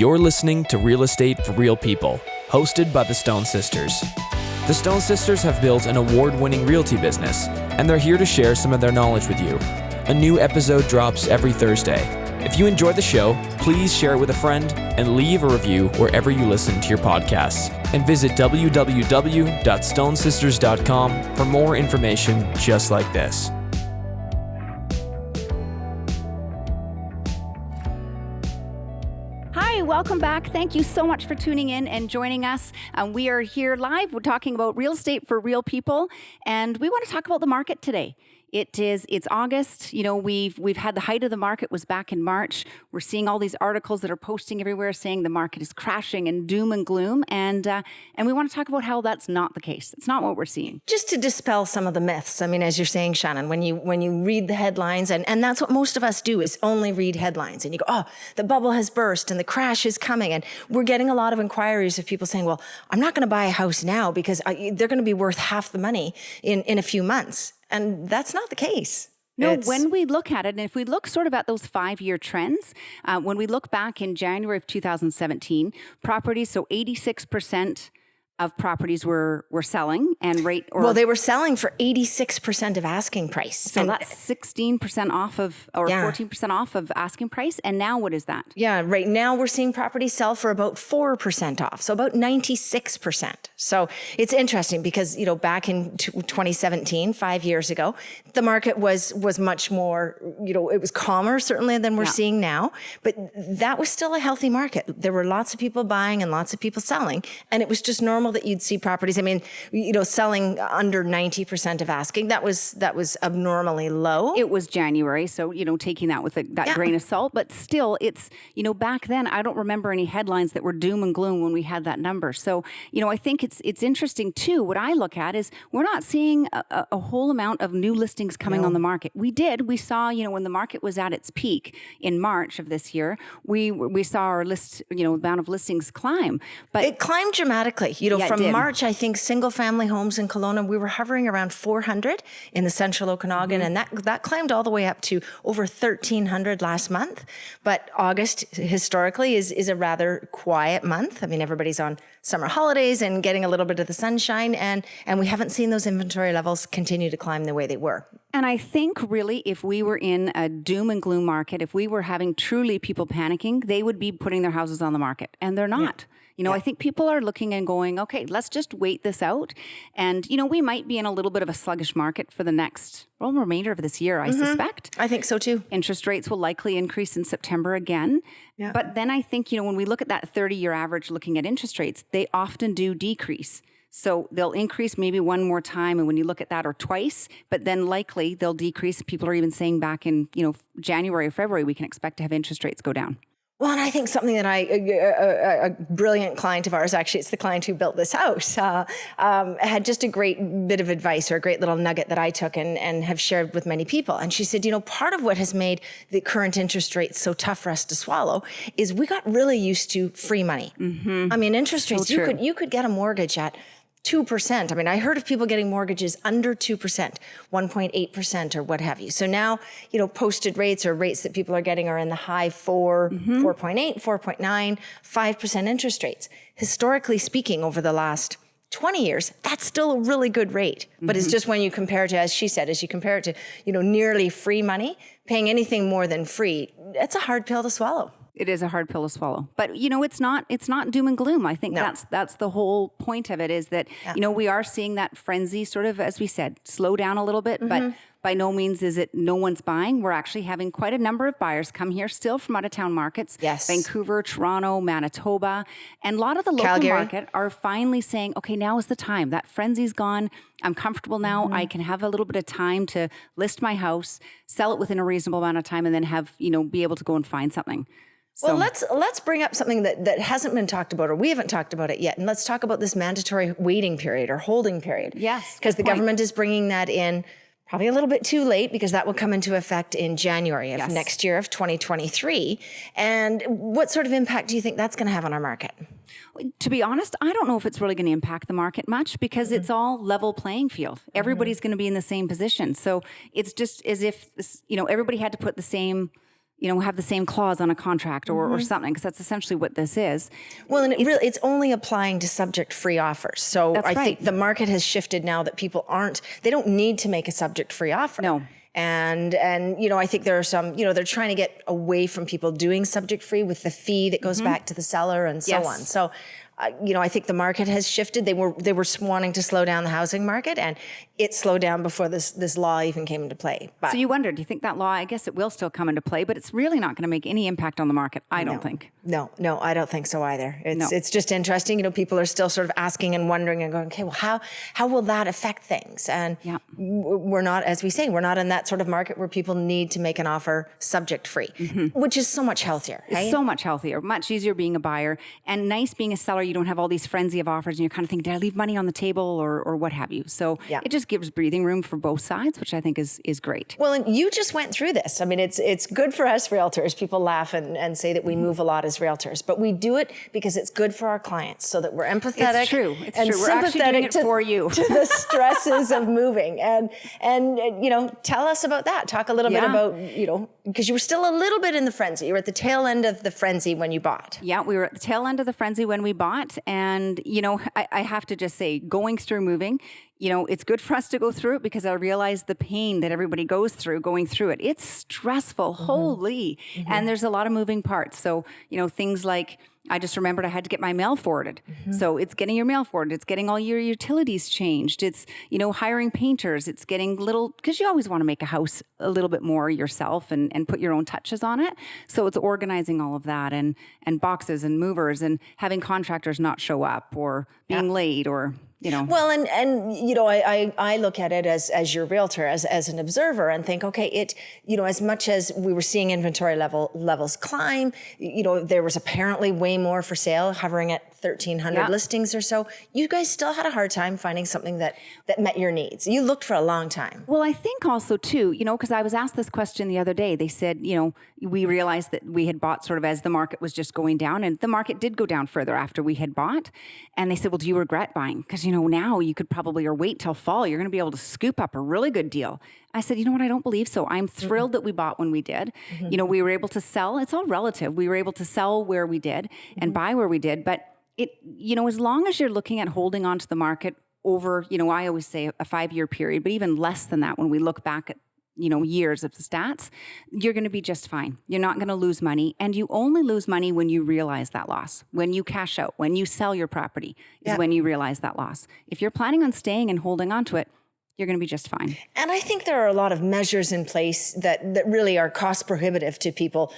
You're listening to Real Estate for Real People, hosted by the Stone Sisters. The Stone Sisters have built an award-winning realty business, and they're here to share some of their knowledge with you. A new episode drops every Thursday. If you enjoy the show, please share it with a friend and leave a review wherever you listen to your podcasts. And visit www.stonesisters.com for more information just like this. Hi, welcome back. Thank you so much for tuning in and joining us. We are here live. We're talking about real estate for real people, and we want to talk about the market today. It's August. You know, we've had the height of the market was back in March. We're seeing all these articles that are posting everywhere saying the market is crashing and doom and gloom. And we want to talk about how that's not the case. It's not what we're seeing. Just to dispel some of the myths. I mean, as you're saying, Shannon, when you read the headlines, and that's what most of us do is only read headlines. And you go, oh, the bubble has burst and the crash is coming. And we're getting a lot of inquiries of people saying, well, I'm not going to buy a house now because they're going to be worth half the money in a few months. And that's not the case. No, when we look at it, and if we look sort of at those 5-year trends, when we look back in January of 2017, properties, so 86% of properties were selling and well, they were selling for 86% of asking price. So that's 16% off of, or 14% off of asking price. And now what is that? Yeah, right now we're seeing properties sell for about 4% off. So about 96%. So it's interesting because, you know, back in 2017, 5 years ago, the market was much more, you know, it was calmer certainly than we're seeing now, but that was still a healthy market. There were lots of people buying and lots of people selling, and it was just normal that you'd see properties. I mean, you know, selling under 90% of asking, that was abnormally low. It was January, so, you know, taking that with that grain of salt, but still it's, you know, back then I don't remember any headlines that were doom and gloom when we had that number. So, you know, I think it's interesting too. What I look at is we're not seeing a whole amount of new listings coming on the market. We saw, you know, when the market was at its peak in March of this year, we saw our amount of listings climb, but it climbed dramatically, you know. From March, I think single-family homes in Kelowna, we were hovering around 400 in the central Okanagan, and that climbed all the way up to over 1,300 last month. But August, historically, is a rather quiet month. I mean, everybody's on summer holidays and getting a little bit of the sunshine, and we haven't seen those inventory levels continue to climb the way they were. And I think really if we were in a doom and gloom market, if we were having truly people panicking, they would be putting their houses on the market, and they're not. Yeah. You know, I think people are looking and going, okay, let's just wait this out. And, you know, we might be in a little bit of a sluggish market for the remainder of this year, I suspect. I think so too. Interest rates will likely increase in September again. Yeah. But then I think, you know, when we look at that 30-year average looking at interest rates, they often do decrease. So they'll increase maybe one more time, and when you look at that, or twice, but then likely they'll decrease. People are even saying back in, you know, January or February, we can expect to have interest rates go down. Well, and I think something that a brilliant client of ours, actually, it's the client who built this house, had just a great bit of advice, or a great little nugget that I took and have shared with many people. And she said, you know, part of what has made the current interest rates so tough for us to swallow is we got really used to free money. Mm-hmm. I mean, interest rates, you could get a mortgage at 2%. I mean, I heard of people getting mortgages under 2%, 1.8% or what have you. So now, you know, posted rates or rates that people are getting are in the high 4.8, 4.9, 5% interest rates. Historically speaking, over the last 20 years, that's still a really good rate. But it's just when you compare it to, as she said, as you compare it to, you know, nearly free money, paying anything more than free, it's a hard pill to swallow. It is a hard pill to swallow, but you know, it's not doom and gloom. I think that's the whole point of it, is that, you know, we are seeing that frenzy sort of, as we said, slow down a little bit, but by no means is it no one's buying. We're actually having quite a number of buyers come here still from out of town markets. Yes. Vancouver, Toronto, Manitoba, and a lot of the local market are finally saying, okay, now is the time. That frenzy's gone. I'm comfortable now. I can have a little bit of time to list my house, sell it within a reasonable amount of time, and then have, you know, be able to go and find something. So. Well, let's bring up something that hasn't been talked about, or we haven't talked about it yet. And let's talk about this mandatory waiting period or holding period. Yes. Because the government is bringing that in probably a little bit too late, because that will come into effect in January of next year, of 2023. And what sort of impact do you think that's going to have on our market? To be honest, I don't know if it's really going to impact the market much, because it's all level playing field. Everybody's going to be in the same position. So it's just as if, you know, everybody had to put the same have the same clause on a contract or something, because that's essentially what this is. Well, and it's only applying to subject-free offers. So I think the market has shifted now that people they don't need to make a subject-free offer. No. And I think there are some, they're trying to get away from people doing subject-free with the fee that goes back to the seller and so on. So I think the market has shifted. They were wanting to slow down the housing market, and it slowed down before this law even came into play. But so you wonder, do you think that law, I guess it will still come into play, but it's really not going to make any impact on the market, I don't think. No, I don't think so either. It's just interesting. People are still sort of asking and wondering and going, okay, well, how will that affect things? And we're not, as we say, we're not in that sort of market where people need to make an offer subject free, which is so much healthier. Right? It's so much healthier, much easier being a buyer, and nice being a seller. You don't have all these frenzy of offers and you're kind of thinking, did I leave money on the table or what have you? So it just gives breathing room for both sides, which I think is great. Well, and you just went through this. I mean, it's good for us realtors. People laugh and say that we move a lot as realtors, but we do it because it's good for our clients so that we're empathetic. It's true. We're actually doing it for you. To the stresses of moving. And tell us about that. Talk a little bit about, because you were still a little bit in the frenzy. You were at the tail end of the frenzy when you bought. Yeah, we were at the tail end of the frenzy when we bought. And, I have to just say, going through moving, it's good for us to go through it because I realize the pain that everybody goes through going through it. It's stressful, holy. And there's a lot of moving parts. So, things like, I just remembered I had to get my mail forwarded. So it's getting your mail forwarded. It's getting all your utilities changed. It's, hiring painters. It's getting because you always want to make a house a little bit more yourself and put your own touches on it. So it's organizing all of that and boxes and movers and having contractors not show up or being late or... Well, I look at it as your realtor, as an observer, and think, okay, as much as we were seeing inventory levels climb, there was apparently way more for sale, hovering at 1,300 listings or so. You guys still had a hard time finding something that met your needs. You looked for a long time. Well, I think also too, because I was asked this question the other day. They said, we realized that we had bought sort of as the market was just going down, and the market did go down further after we had bought. And they said, well, do you regret buying? Because, now you could probably, or wait till fall, you're going to be able to scoop up a really good deal. I said, you know what? I don't believe so. I'm thrilled that we bought when we did. We were able to sell. It's all relative. We were able to sell where we did and buy where we did. But as long as you're looking at holding on to the market over, I always say a 5-year period, but even less than that when we look back at, years of the stats, you're going to be just fine. You're not going to lose money. And you only lose money when you realize that loss. When you cash out, when you sell your property is when you realize that loss. If you're planning on staying and holding on to it, you're going to be just fine. And I think there are a lot of measures in place that really are cost prohibitive to people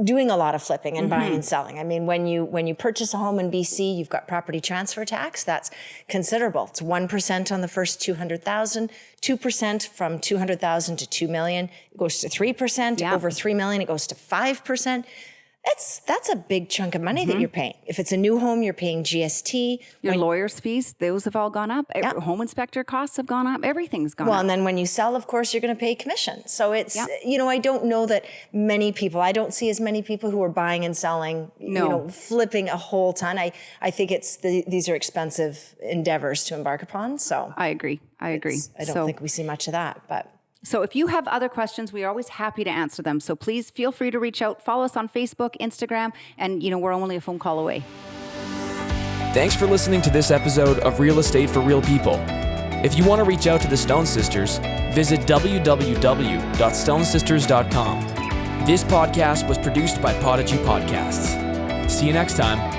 doing a lot of flipping and buying and selling. I mean, when you purchase a home in BC, you've got property transfer tax. That's considerable. It's 1% on the first 200,000, 2% from 200,000 to 2 million. It goes to 3%. Over 3 million, it goes to 5%. That's a big chunk of money that you're paying. If it's a new home, you're paying GST. Your lawyer's fees, those have all gone up. Home inspector costs have gone up. Everything's gone up. Well, and then when you sell, of course, you're going to pay commission. So it's, I don't know that many people, I don't see as many people who are buying and selling, flipping a whole ton. I think these are expensive endeavors to embark upon. So I agree. I don't think we see much of that, but. So if you have other questions, we are always happy to answer them. So please feel free to reach out. Follow us on Facebook, Instagram, and we're only a phone call away. Thanks for listening to this episode of Real Estate for Real People. If you want to reach out to the Stone Sisters, visit www.stonesisters.com. This podcast was produced by Podigy Podcasts. See you next time.